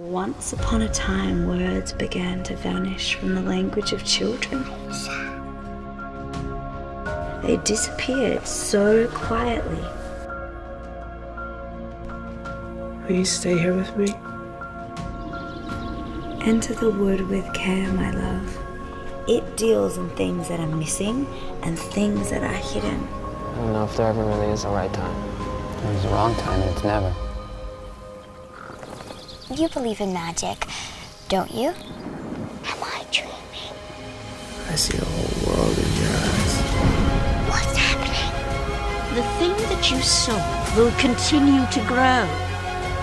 Once upon a time, words began to vanish from the language of children. They disappeared so quietly. Will you stay here with me? Enter the wood with care, my love. It deals in things that are missing and things that are hidden. I don't know if there ever really is a right time. There's a wrong time, and it's never. You believe in magic, don't you? Am I dreaming? I see a whole world in your eyes. What's happening? The thing that you saw will continue to grow.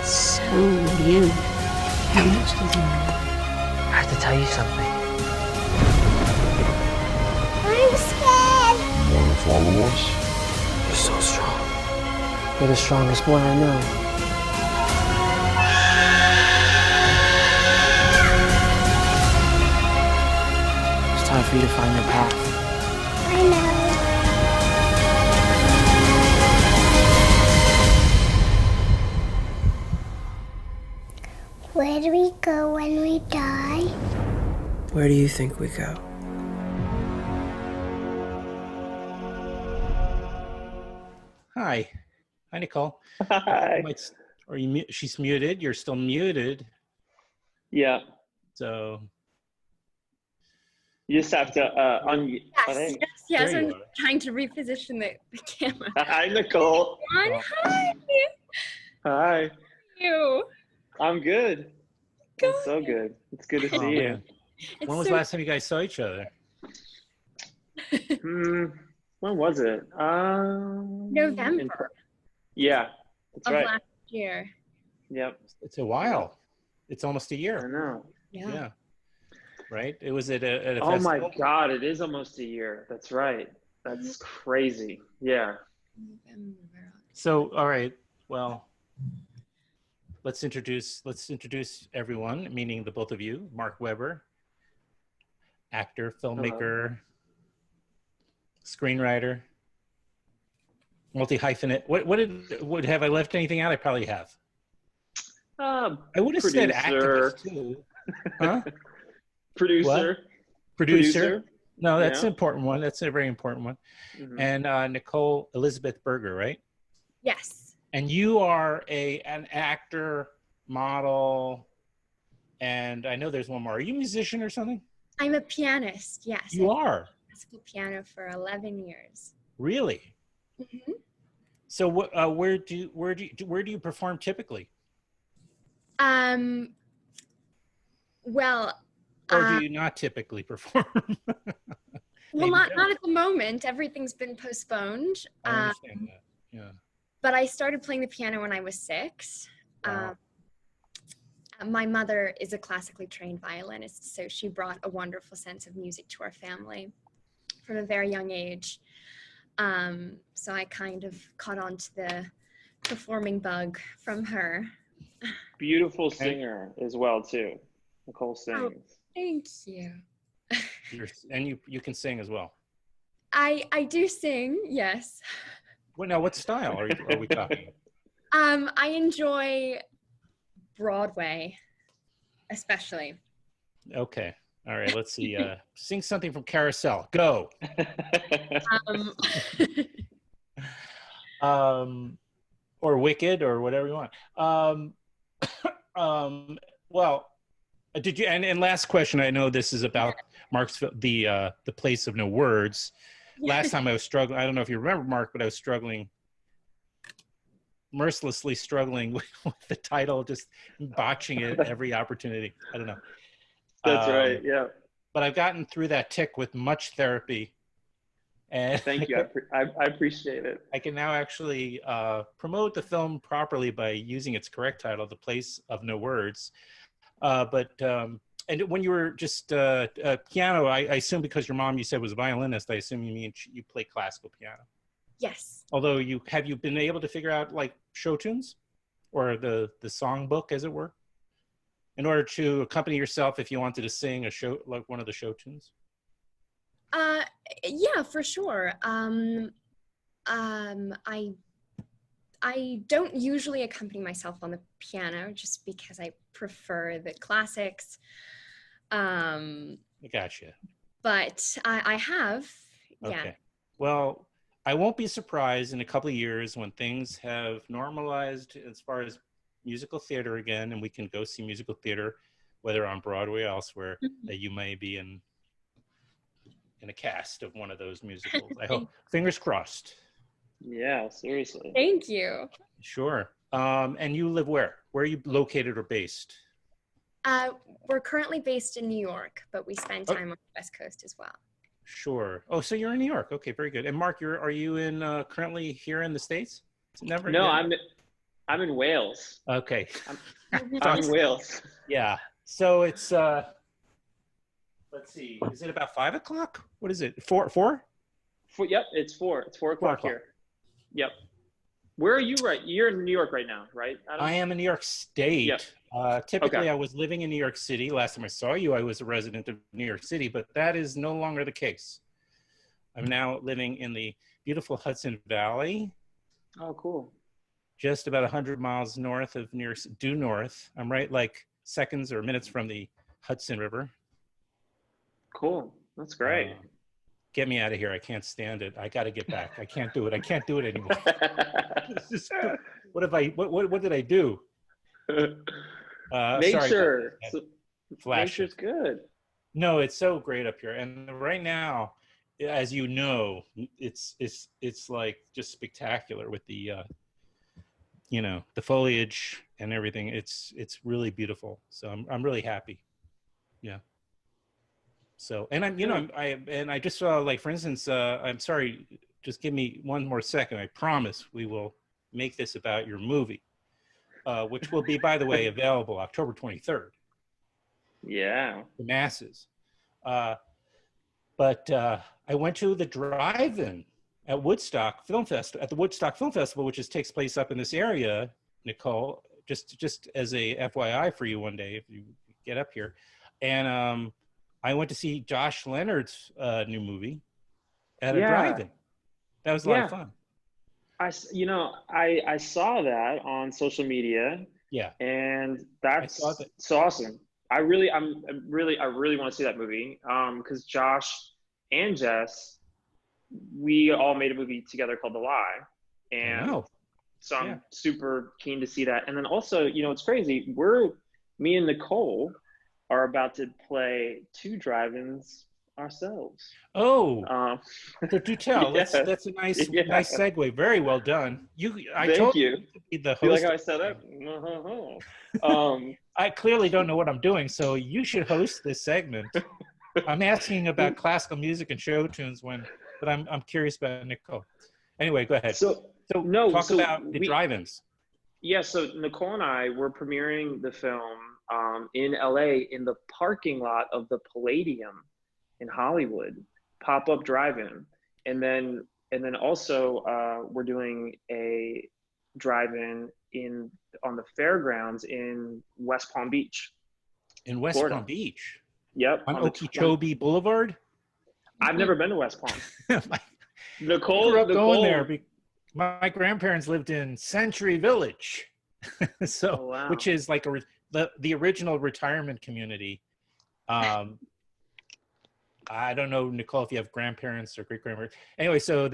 So will you. How much does he know? I have to tell you something. I'm scared. You're the foremost. You're so strong. You're the strongest boy I know. It's time for you to find your path. I know. Where do we go when we die? Where do you think we go? Hi. Hi, Nicole. Hi. Are you? She's muted. You're still muted. Yeah. So. You just have to unmute. Yes, There you I'm are. trying to reposition the camera. Hi, Nicole. Hi, Hi. how are you? I'm good. I'm so good. It's good to Oh, see you. man. When was the last time you guys saw each other? When was it? November Yeah, that's of right. last year. Yep. It's a while. It's almost a I year. know. Yeah. Right? It was at a Oh my festival. God, it is almost a year. That's right. That's crazy. Yeah. November. So, all right. Well, let's introduce everyone, meaning the both of you. Mark Weber, actor, filmmaker, screenwriter, multi-hyphenate. What have I left anything out? I probably have. I would have said Producer. activist too. Huh? Producer. Producer. No, that's Yeah. an important one. That's a very important one. Mhm. And Nicole Elizabeth Berger, right? Yes. And you are an actor, model, and I know there's one more. Are you a musician or something? I'm a pianist. Yes. You I played are? classical piano for 11 years. Really? Mm-hmm. So where do you perform typically? Well, Or do you not typically perform? well, Maybe not don't. at the moment. Everything's been postponed. I understand that. Yeah. But I started playing the piano when I was 6. Wow. My mother is a classically trained violinist, so she brought a wonderful sense of music to our family from a very young age. So I kind of caught on to the performing bug from her. Beautiful singer as well too. Nicole sings. Thank you. And you can sing as well. I do sing, yes. Well, now what style are we talking? I enjoy Broadway, especially. Okay. All right. Let's see. Sing something from Carousel. Go. Or Wicked or whatever you want. Well, did you? And last question. I know this is about Mark's the Place of No Words. Last time I was struggling. I don't know if you remember, Mark, but I was mercilessly struggling with the title, just botching it every opportunity. I don't know. That's right. Yeah. But I've gotten through that tick with much therapy. And Thank you. I appreciate it. I can now actually promote the film properly by using its correct title, The Place of No Words. And when you were just piano, I assume because your mom, you said, was a violinist, I assume you mean you play classical piano. Yes. Although have you been able to figure out like show tunes or the song book, as it were, in order to accompany yourself if you wanted to sing a show, like one of the show tunes? Yeah, for sure. I don't usually accompany myself on the piano just because I prefer the classics. I gotcha. But I have, yeah. Okay. Well, I won't be surprised in a couple of years when things have normalized as far as musical theater again, and we can go see musical theater, whether on Broadway or elsewhere, that you may be in a cast of one of those musicals. I hope. Fingers crossed. Yeah, seriously. Thank you. Sure. And you live where? Where are you located or based? We're currently based in New York, but we spend time on the West Coast as well. Sure. Oh, so you're in New York. Okay, very good. And Mark, are you in currently here in the States? No, I'm in Wales. Okay. I'm in Wales. Yeah. So it's let's see. Is it about 5 o'clock? What is it? Four? Yep, it's 4. It's 4 o'clock here. Yep. Where are you right? You're in New York right now, right, Adam? I am in New York State. Yep. Typically, Okay. I was living in New York City. Last time I saw you, I was a resident of New York City, but that is no longer the case. I'm now living in the beautiful Hudson Valley. Oh, cool. Just about 100 miles north of New York, due north. I'm right like seconds or minutes from the Hudson River. Cool. That's great. Get me out of here. I can't stand it. I got to get back. I can't do it. I can't do it anymore. What did I do? Nature. Flash. Nature's good. No, it's so great up here. And right now, as you know, it's like just spectacular with the the foliage and everything. It's really beautiful. So I'm really happy. Yeah. So, and I just saw, like, for instance, I'm sorry, just give me one more second. I promise we will make this about your movie, which will be, by the way, available October 23rd. Yeah. The masses. But I went to the drive-in at Woodstock Film Festival, at the Woodstock Film Festival, which takes place up in this area, Nicole, just as a FYI for you one day, if you get up here. And I went to see Josh Leonard's new movie at a drive-in. That was a lot of fun. I saw that on social media. Yeah. And that's so awesome. I really want to see that movie. Because Josh and Jess, we all made a movie together called The Lie. And so I'm super keen to see that. And then also, it's crazy. Me and Nicole are about to play 2 drive-ins ourselves. Oh, so do tell. Yeah. That's a nice segue. Very well done. Thank you. To be the host. You like how I said that? I clearly don't know what I'm doing, so you should host this segment. I'm asking about classical music and show tunes but I'm curious about Nicole. Anyway, go ahead. Talk about the drive-ins. Yeah, so Nicole and I were premiering the film in LA in the parking lot of the Palladium in Hollywood, pop-up drive-in. And then also we're doing a drive-in on the fairgrounds in West Palm Beach. In West Florida. Palm Beach? Yep. On Okeechobee Boulevard? I've never been to West Palm. Nicole grew up going there. My grandparents lived in Century Village, which is like the original retirement community. I don't know, Nicole, if you have grandparents or great grandparents. Anyway, so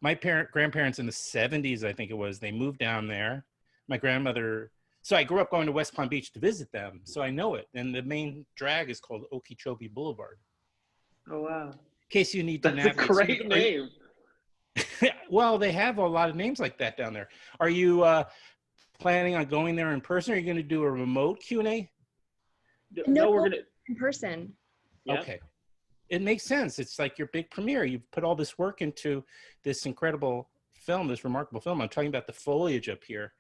my grandparents in the 70s, I think it was, they moved down there. My grandmother. So I grew up going to West Palm Beach to visit them, so I know it. And the main drag is called Okeechobee Boulevard. Oh wow! In case you need to navigate. That's a great name. Well, they have a lot of names like that down there. Are you planning on going there in person, or are you going to do a remote Q&A? No, we're gonna in person. Yeah. Okay. It makes sense. It's like your big premiere. You've put all this work into this incredible film, this remarkable film. I'm talking about the foliage up here,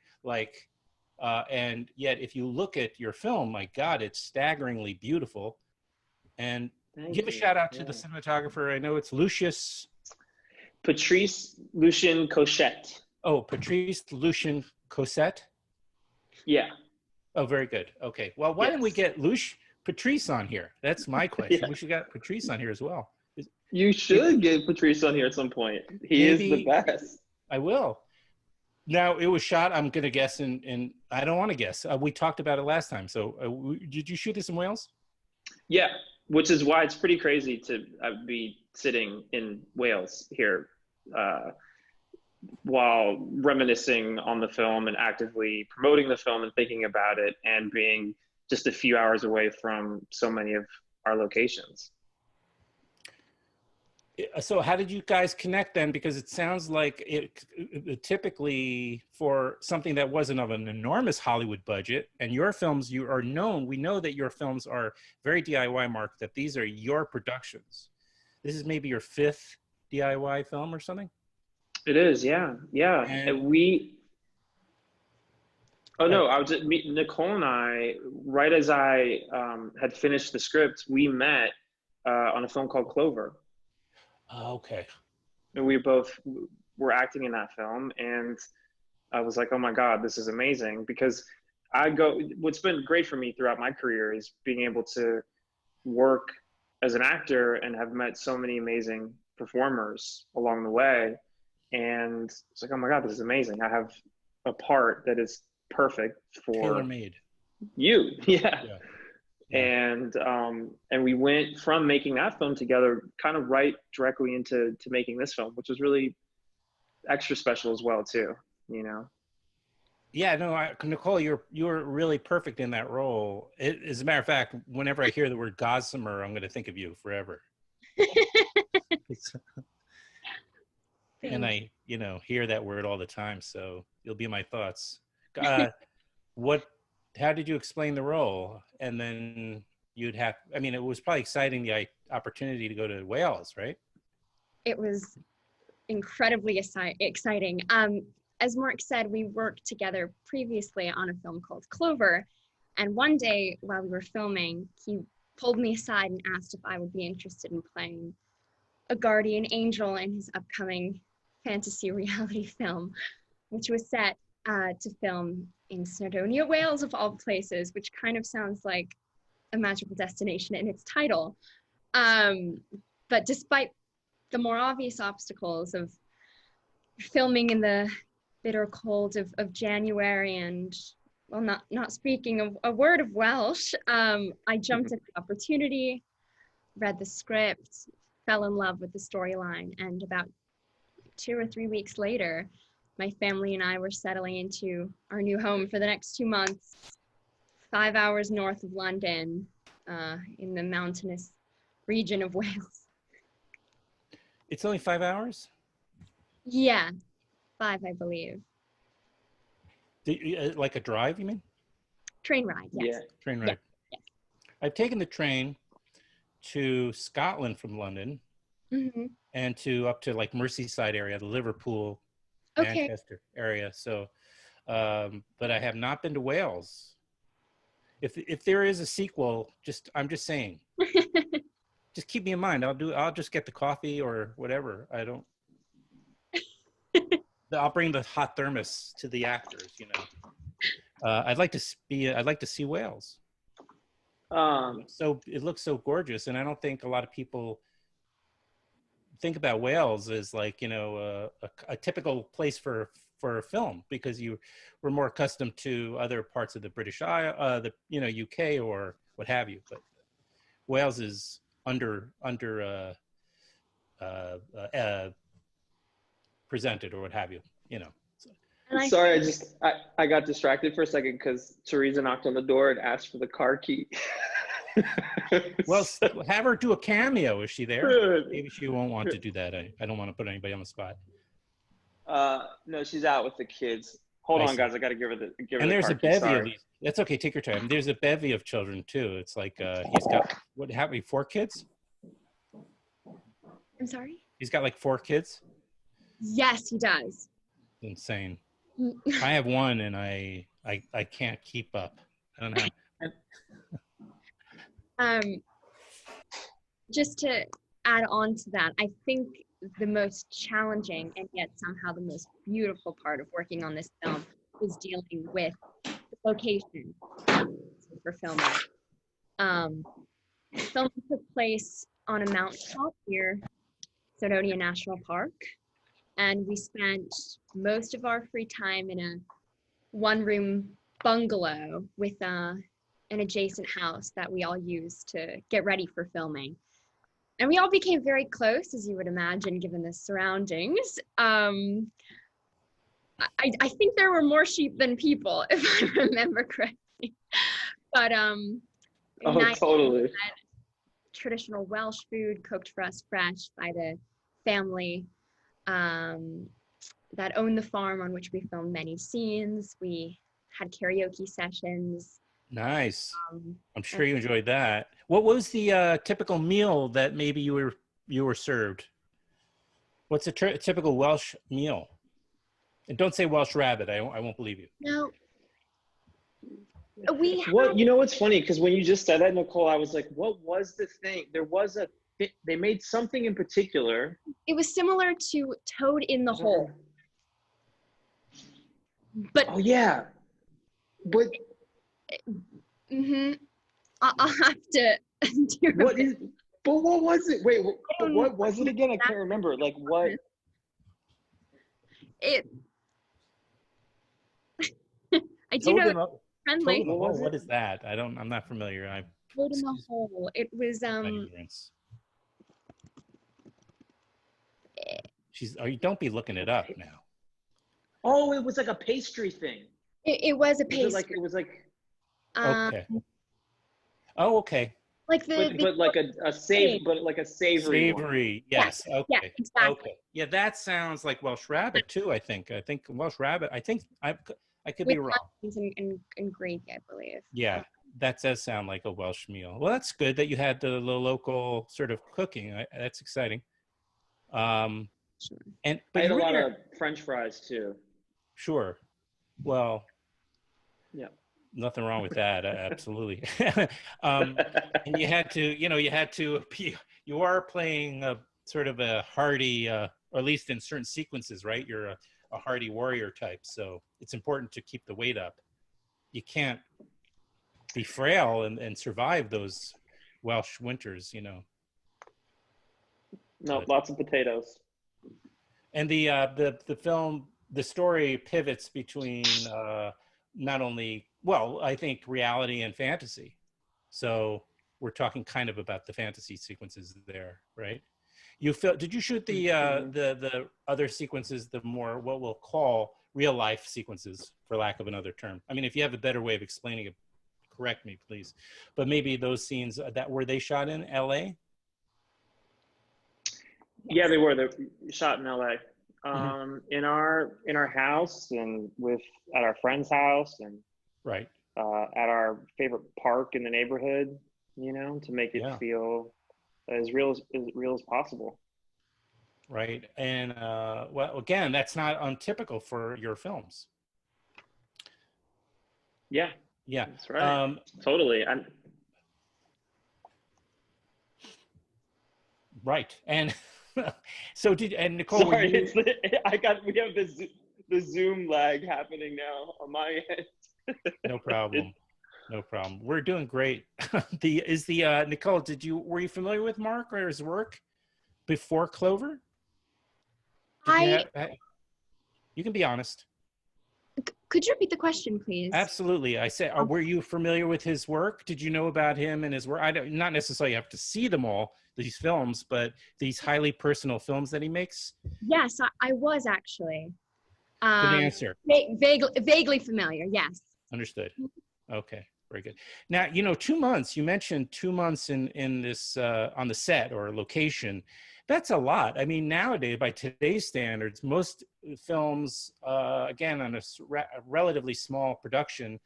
and yet if you look at your film, my God, it's staggeringly beautiful. And give a shout out to the cinematographer. I know it's Patrice Lucien Cochette. Oh, Patrice Lucien Cossette? Yeah. Oh, very good. Okay. Well, why didn't we get Patrice on here? That's my question. We should get Patrice on here as well. You should get Patrice on here at some point. He is the best. I will. Now it was shot, I'm gonna guess, in I don't want to guess. We talked about it last time. So did you shoot this in Wales? Yeah, which is why it's pretty crazy to be sitting in Wales here while reminiscing on the film and actively promoting the film and thinking about it, and being just a few hours away from so many of our locations. So how did you guys connect then? Because it sounds like it typically for something that wasn't of an enormous Hollywood budget, and your films, you are known, we know that your films are very DIY, Mark, that these are your productions. This is maybe your 5th DIY film or something? It is, yeah. And we, oh no, I was Nicole and I, right as I had finished the script, we met on a film called Clover. Oh, okay. And we both were acting in that film, and I was like, oh my God, this is amazing. Because what's been great for me throughout my career is being able to work as an actor and have met so many amazing performers along the way. And it's like, oh my God, this is amazing. I have a part that is perfect for tailor-made. You. Yeah. Yeah. And we went from making that film together kind of right directly into making this film, which was really extra special as well too, you know. Yeah, no, Nicole, you're really perfect in that role. As a matter of fact, whenever I hear the word gossamer, I'm going to think of you forever. And I, hear that word all the time, so you'll be in my thoughts. How did you explain the role? And then it was probably exciting, the opportunity to go to Wales, right? It was incredibly exciting. As Mark said, we worked together previously on a film called Clover. And one day while we were filming, he pulled me aside and asked if I would be interested in playing a guardian angel in his upcoming fantasy reality film, which was set to film in Snowdonia, Wales, of all places, which kind of sounds like a magical destination in its title. But despite the more obvious obstacles of filming in the bitter cold of January and, well, not speaking of a word of Welsh, I jumped at the opportunity, read the script, fell in love with the storyline, and about 2 or 3 weeks later, my family and I were settling into our new home for the next 2 months, 5 hours north of London, in the mountainous region of Wales. It's only 5 hours? Yeah, 5, I believe. Like a drive, you mean? Train ride, yes. Yeah. Train ride. Yeah. I've taken the train to Scotland from London, and up to like Merseyside area, the Liverpool, Manchester area. So, but I have not been to Wales. If there is a sequel, I'm just saying, just keep me in mind. I'll just get the coffee or whatever. I'll bring the hot thermos to the actors. I'd like to see Wales. So it looks so gorgeous, and I don't think a lot of people think about Wales as like a typical place for a film, because we're more accustomed to other parts of the British Isle, the UK or what have you. But Wales is under presented or what have you. So. Sorry, I got distracted for a second because Theresa knocked on the door and asked for the car key. Well, have her do a cameo. Is she there? Maybe she won't want to do that. I don't want to put anybody on the spot. No, she's out with the kids. Hold on, guys. I got to give her the And there's car a bevy key. of these. That's okay. Take your time. There's a bevy of children too. It's like he's got how many? 4 kids? I'm sorry? He's got like 4 kids? Yes, he does. Insane. I have one and I can't keep up. I don't know. Just to add on to that, I think the most challenging and yet somehow the most beautiful part of working on this film is dealing with the location for filming. Film took place on a mountaintop near Snowdonia National Park, and we spent most of our free time in a one-room bungalow with an adjacent house that we all used to get ready for filming. And we all became very close, as you would imagine, given the surroundings. I think there were more sheep than people, if I remember correctly. But totally. Traditional Welsh food cooked for us fresh by the family that owned the farm on which we filmed many scenes. We had karaoke sessions. Nice. I'm sure you enjoyed that. What was the typical meal that maybe you were served? What's a typical Welsh meal? And don't say Welsh rabbit. I won't believe you. No. You know what's funny? Because when you just said that, Nicole, I was like, what was the thing? There was they made something in particular. It was similar to Toad in the Hole. But oh yeah. But I'll have to do what is but what was it? Wait, what was it again? I can't remember. Like what it I do know friendly. What is that? I'm not familiar. Toad in the Hole. It was don't be looking it up now. Oh, it was like a pastry thing. It was a pastry. It was like okay. Oh, okay. Like but like a savory. Savory, yes. Yeah, okay. Yeah, exactly. Okay. Yeah, that sounds like Welsh rabbit too. I think Welsh rabbit. I could be wrong. And gravy, I believe. Yeah, that does sound like a Welsh meal. Well, that's good that you had the local sort of cooking. That's exciting. Sure. And I had a lot of French fries too. Sure. Well. Yeah. Nothing wrong with that. Absolutely. And you had to, you are playing a sort of a hardy, or at least in certain sequences, right? You're a hardy warrior type. So it's important to keep the weight up. You can't be frail and survive those Welsh winters, No, lots of potatoes. And the film, the story pivots between not only, well, I think reality and fantasy. So we're talking kind of about the fantasy sequences there, right? Did you shoot the other sequences, the more what we'll call real life sequences, for lack of another term? I mean, if you have a better way of explaining it, correct me, please. But maybe those scenes were they shot in LA? Yeah, they were. They're shot in LA. In our house and at our friend's house and right at our favorite park in the neighborhood, to make it feel as real as possible. Right. And well, again, that's not untypical for your films. Yeah. Yeah. That's right. Totally. Right. And so Nicole, sorry, we have the Zoom lag happening now on my end. No problem. No problem. We're doing great. Nicole, were you familiar with Mark or his work before Clover? You can be honest. Could you repeat the question, please? Absolutely. I said, were you familiar with his work? Did you know about him and his work? Not necessarily have to see them all, these films, but these highly personal films that he makes? Yes, I was actually. Good answer. Vaguely familiar, yes. Understood. Okay, very good. Now, 2 months, you mentioned 2 months in this, on the set or location. That's a lot. I mean, nowadays, by today's standards, most films, again, on a relatively small production,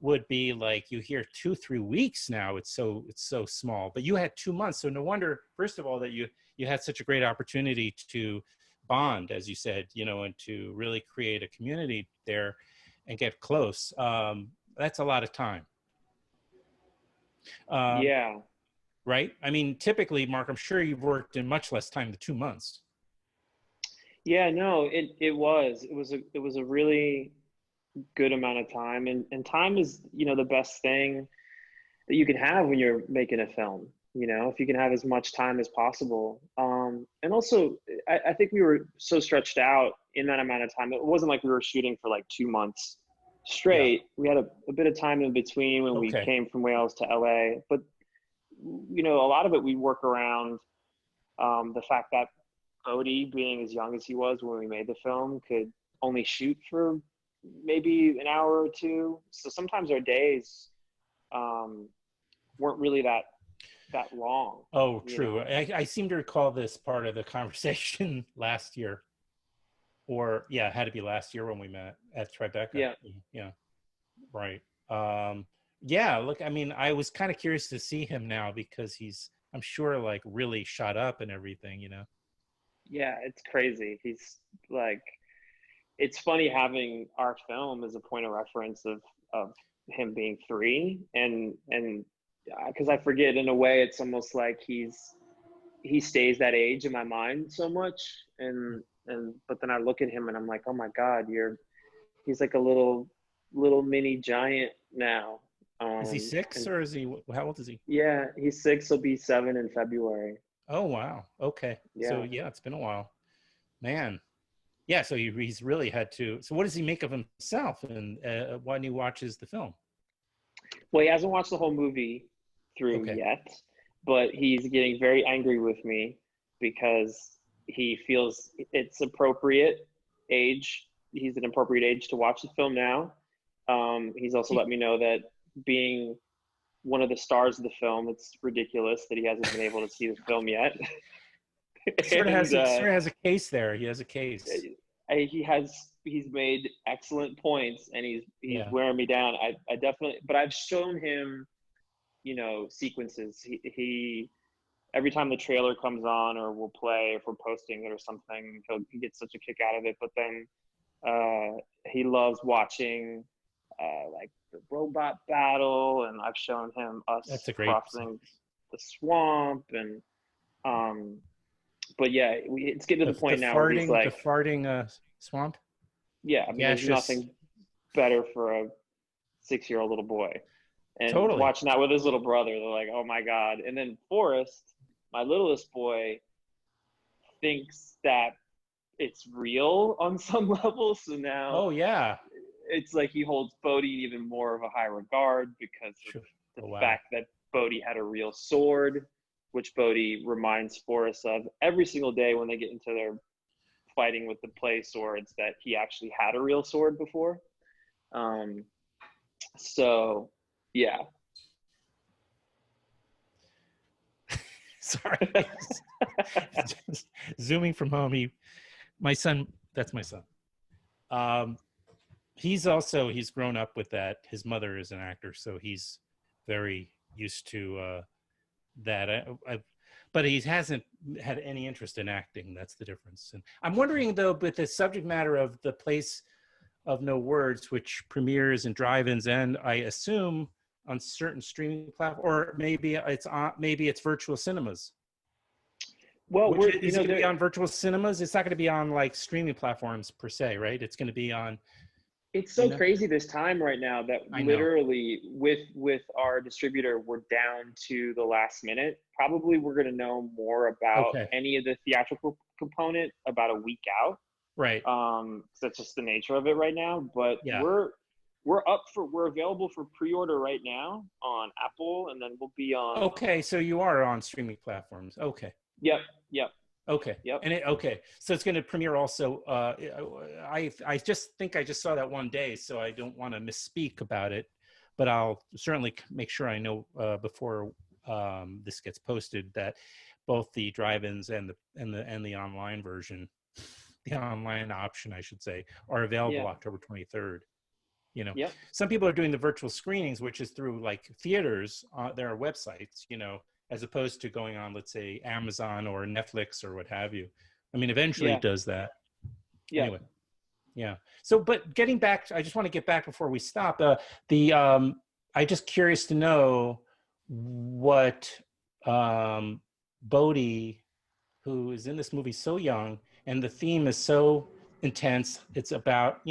would be like, you hear 2-3 weeks now. It's so small. But you had 2 months, so no wonder, first of all, that you had such a great opportunity to bond, as you said, and to really create a community there and get close. That's a lot of time. Yeah. Right? I mean, typically, Mark, I'm sure you've worked in much less time than 2 months. Yeah, no, it was a really good amount of time, and time is, the best thing that you can have when you're making a film, if you can have as much time as possible. And also, I think we were so stretched out in that amount of time. It wasn't like we were shooting for like 2 months straight. We had a bit of time in between when we came from Wales to LA, but you know, a lot of it we work around the fact that Bodhi, being as young as he was when we made the film, could only shoot for maybe an hour or two. So sometimes our days weren't really that long. Oh, true. I seem to recall this part of the conversation last year, or it had to be last year when we met at Tribeca. Yeah, right. Look, I mean, I was kind of curious to see him now because he's, I'm sure, like really shot up and everything, you know. Yeah, it's crazy. He's like, it's funny having our film as a point of reference of him being 3, and because I forget, in a way it's almost like he stays that age in my mind so much, and but then I look at him and I'm like, oh my God, he's like a little mini giant now. Is he 6 or is he, how old is he? Yeah, he's 6. He'll be 7 in February. Oh, wow. Okay. Yeah. So it's been a while, man. Yeah. So he's really had to, so what does he make of himself and when he watches the film? Well, he hasn't watched the whole movie through yet, but he's getting very angry with me because he feels it's appropriate age. He's an appropriate age to watch the film now. He's also let me know that being one of the stars of the film, it's ridiculous that he hasn't been able to see the film yet. Sort of has a case there. He has a case. He's made excellent points, and he's wearing me down. I definitely, but I've shown him, you know, sequences. He every time the trailer comes on or we'll play, if we're posting it or something, he gets such a kick out of it. But then he loves watching like the robot battle, and I've shown him us crossing the swamp, and but yeah, it's getting to the point now where he's like, the farting swamp. Yeah, I mean, there's nothing better for a 6-year-old little boy, and watching that with his little brother, they're like, oh my God. And then Forrest, my littlest boy, thinks that it's real on some level. So now, it's like he holds Bodhi in even more of a high regard because of the fact that Bodhi had a real sword, which Bodhi reminds Forrest of every single day when they get into their fighting with the play swords, that he actually had a real sword before. So yeah. Sorry. Zooming from home. My son, that's my son. He's grown up with that. His mother is an actor, so he's very used to that. But he hasn't had any interest in acting. That's the difference. And I'm wondering, though, with the subject matter of The Place of No Words, which premieres in drive-ins and I assume on certain streaming platforms, or maybe it's virtual cinemas. Well, is it going to be on virtual cinemas? It's not going to be on like streaming platforms per se, right? It's going to be on. It's so crazy this time right now that literally with our distributor, we're down to the last minute. Probably we're going to know more about any of the theatrical component about a week out. Right. So that's just the nature of it right now. But we're available for pre-order right now on Apple, and then we'll be on. Okay, so you are on streaming platforms. Okay. Yep. Okay. Yep. And so it's going to premiere also. I just think I just saw that one day, so I don't want to misspeak about it, but I'll certainly make sure I know before this gets posted that both the drive-ins and the online version, the online option, I should say, are available October 23rd. You know, some people are doing the virtual screenings, which is through like theaters. There are websites, you know, as opposed to going on, let's say, Amazon or Netflix or what have you. I mean, eventually it does that. Yeah. Anyway, yeah. So, but getting back, I just want to get back before we stop. I just curious to know what Bodhi, who is in this movie so young, and the theme is so intense. It's about,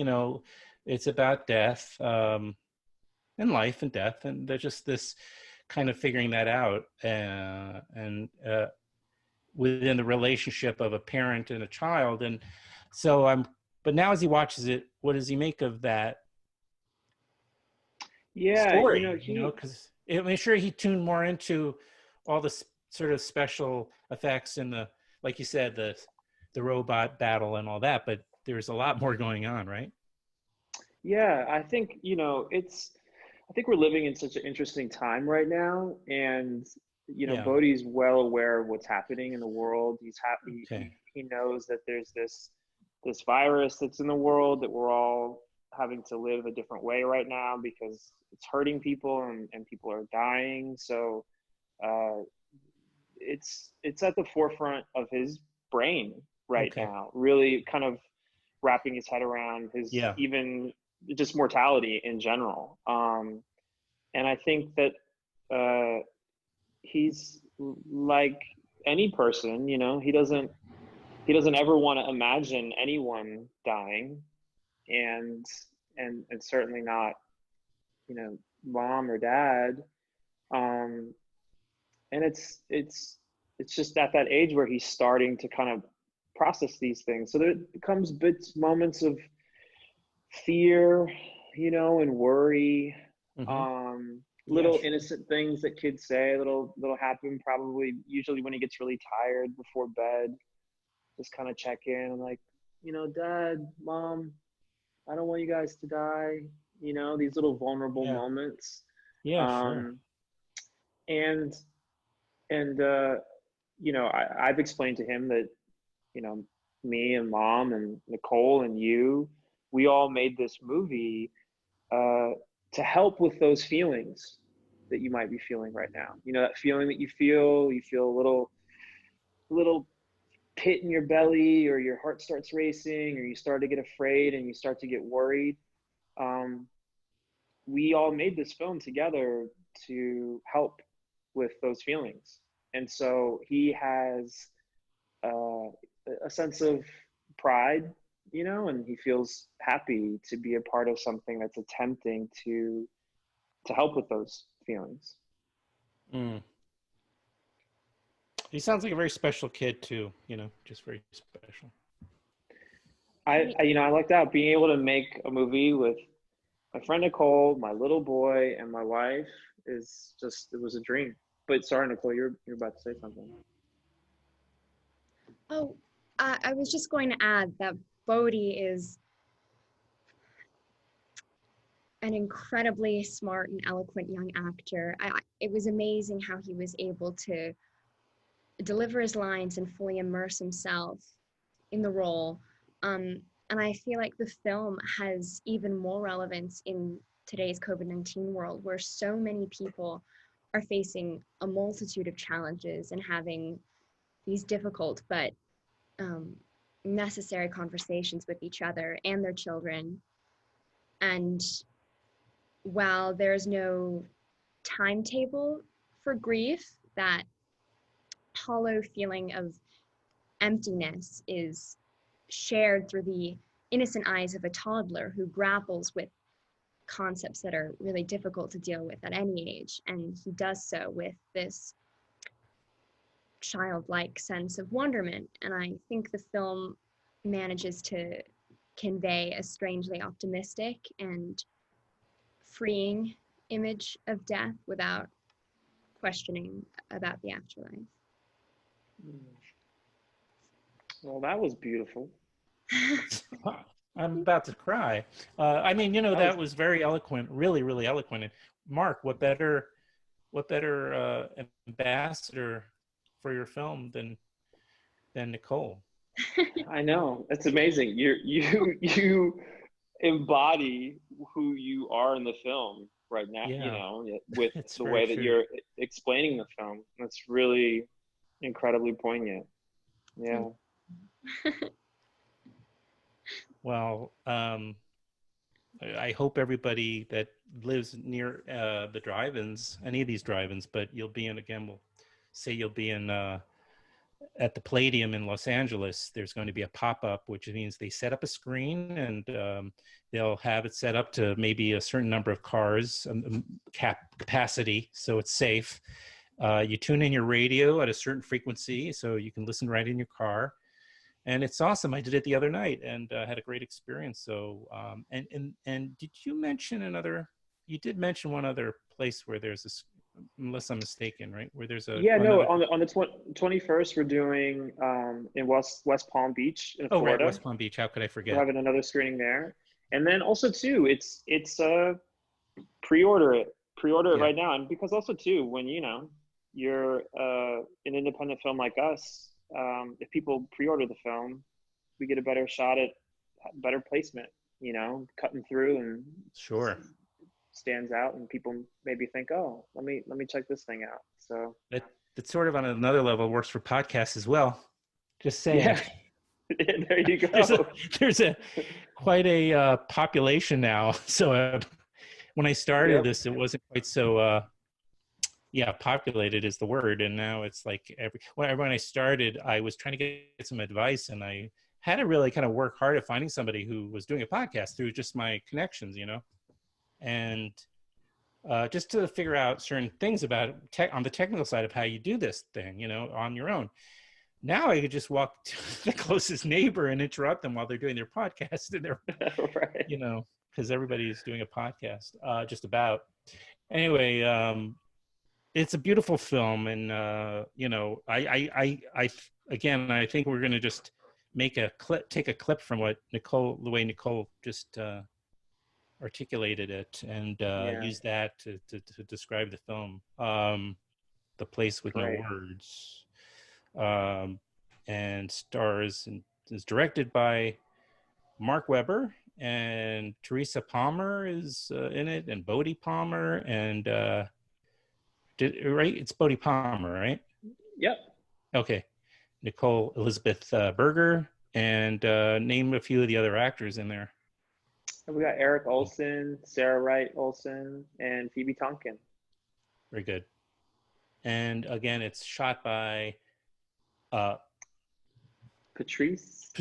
it's about death and life and death. And there's just this kind of figuring that out. And within the relationship of a parent and a child. And so but now as he watches it, what does he make of that story? Because I'm sure he tuned more into all the sort of special effects and the, like you said, the robot battle and all that, but there's a lot more going on, right? Yeah, I think, I think we're living in such an interesting time right now. And, Bodhi's well aware of what's happening in the world. He's happy. Okay. He knows that there's this virus that's in the world, that we're all having to live a different way right now because it's hurting people and people are dying. So it's at the forefront of his brain right now, really kind of wrapping his head around his even just mortality in general. And I think that he's like any person, he doesn't ever want to imagine anyone dying, and certainly not, mom or dad. And it's just at that age where he's starting to kind of process these things. So there comes moments of fear, and worry, little innocent things that kids say that'll happen probably usually when he gets really tired before bed. Just kind of check in and like, Dad, Mom, I don't want you guys to die. These little vulnerable moments. Sure. And I've explained to him that, me and Mom and Nicole and you, we all made this movie to help with those feelings that you might be feeling right now. That feeling that you feel a little pit in your belly, or your heart starts racing, or you start to get afraid and you start to get worried. We all made this film together to help with those feelings. And so he has a sense of pride, and he feels happy to be a part of something that's attempting to help with those feelings. He sounds like a very special kid too, just very special. I lucked out being able to make a movie with my friend Nicole, my little boy, and my wife. It was a dream. But sorry, Nicole, you're about to say something. Oh, I was just going to add that Bodhi is an incredibly smart and eloquent young actor. It was amazing how he was able to deliver his lines and fully immerse himself in the role. And I feel like the film has even more relevance in today's COVID-19 world, where so many people are facing a multitude of challenges and having these difficult but necessary conversations with each other and their children. And while there's no timetable for grief, that hollow feeling of emptiness is shared through the innocent eyes of a toddler who grapples with concepts that are really difficult to deal with at any age. And he does so with this childlike sense of wonderment. And I think the film manages to convey a strangely optimistic and freeing image of death without questioning about the afterlife. Well, that was beautiful. I'm about to cry. That was very eloquent, really, really eloquent. And Mark, what better ambassador for your film than Nicole? I know, it's amazing. You embody who you are in the film right now. With the way that you're explaining the film. That's really incredibly poignant. Yeah. Well, I hope everybody that lives near the drive-ins, any of these drive-ins, but you'll be in, again, we'll say you'll be in at the Palladium in Los Angeles. There's going to be a pop-up, which means they set up a screen and they'll have it set up to maybe a certain number of cars, capacity, so it's safe. You tune in your radio at a certain frequency so you can listen right in your car. And it's awesome. I did it the other night and had a great experience. So, and did you mention you did mention one other place where there's this, unless I'm mistaken, right? Where there's a— Yeah, no, on the 21st, we're doing in West Palm Beach in Florida. Right, West Palm Beach. How could I forget? We're having another screening there. And then also too, it's pre-order it right now. And because also too, when you're an independent film like us, if people pre-order the film, we get a better shot at better placement, cutting through and sure stands out, and people maybe think, oh, let me check this thing out. So that's sort of on another level works for podcasts as well. Just saying. Yeah. There you go. There's quite a population now. So when I started this, it wasn't quite so populated is the word, and now it's like when I started, I was trying to get some advice, and I had to really kind of work hard at finding somebody who was doing a podcast through just my connections, and just to figure out certain things about on the technical side of how you do this thing, on your own. Now I could just walk to the closest neighbor and interrupt them while they're doing their podcast, and they're, right. because everybody is doing a podcast, just about. Anyway, it's a beautiful film, and I think we're going to just take a clip from what the way Nicole just articulated it, and use that to describe the film, The Place with No Words. And stars and is directed by Mark Webber, and Theresa Palmer is in it, and Bodhi Palmer, and it's Bodhi Palmer, right? Yep. Okay. Nicole Elizabeth Berger, and name a few of the other actors in there. We got Eric Olson, Sarah Wright Olson, and Phoebe Tonkin. Very good. And again, it's shot by Patrice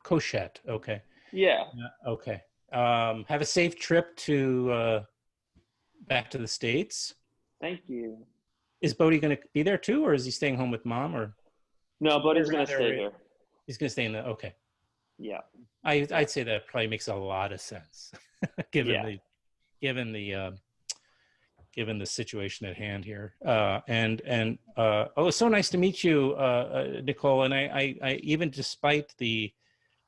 Cochette. Okay. Yeah. Okay. Have a safe trip to back to the States. Thank you. Is Bodhi going to be there too, or is he staying home with mom? Or no, Bodhi's going to stay there. He's going to stay in the. Okay. Yeah. I'd say that probably makes a lot of sense, given the situation at hand here. It's so nice to meet you, Nicole. And I even despite the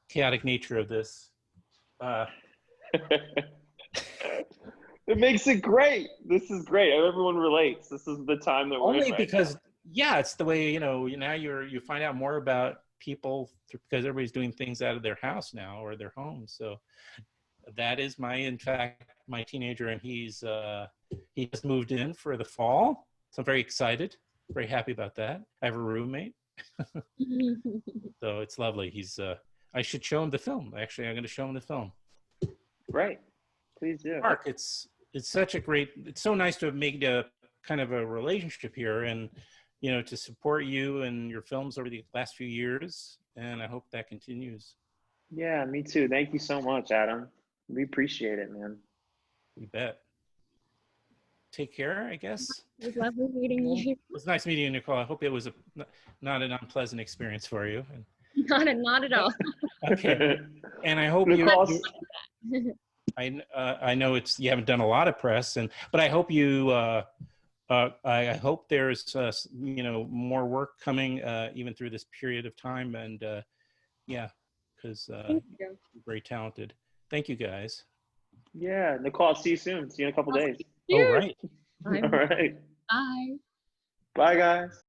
chaotic nature of this, it makes it great. This is great. Everyone relates. This is the time that we're in right because now. It's the way, now you find out more about people because everybody's doing things out of their house now or their homes. So that is my teenager, and he just moved in for the fall. So I'm very excited, very happy about that. I have a roommate. So it's lovely. I should show him the film. Actually, I'm going to show him the film. Right. Please do. Mark, it's so nice to have made a kind of a relationship here, and, to support you and your films over the last few years. And I hope that continues. Yeah, me too. Thank you so much, Adam. We appreciate it, man. You bet. Take care, I guess. It was lovely meeting you. It was nice meeting you, Nicole. I hope it was not an unpleasant experience for you. Not at all. Okay. And I hope I know you haven't done a lot of press, but I hope I hope there's more work coming even through this period of time, and because you're very talented. Thank you, guys. Yeah, Nicole, I'll see you soon. See you in a couple days. All right. All right. Bye. Bye, guys.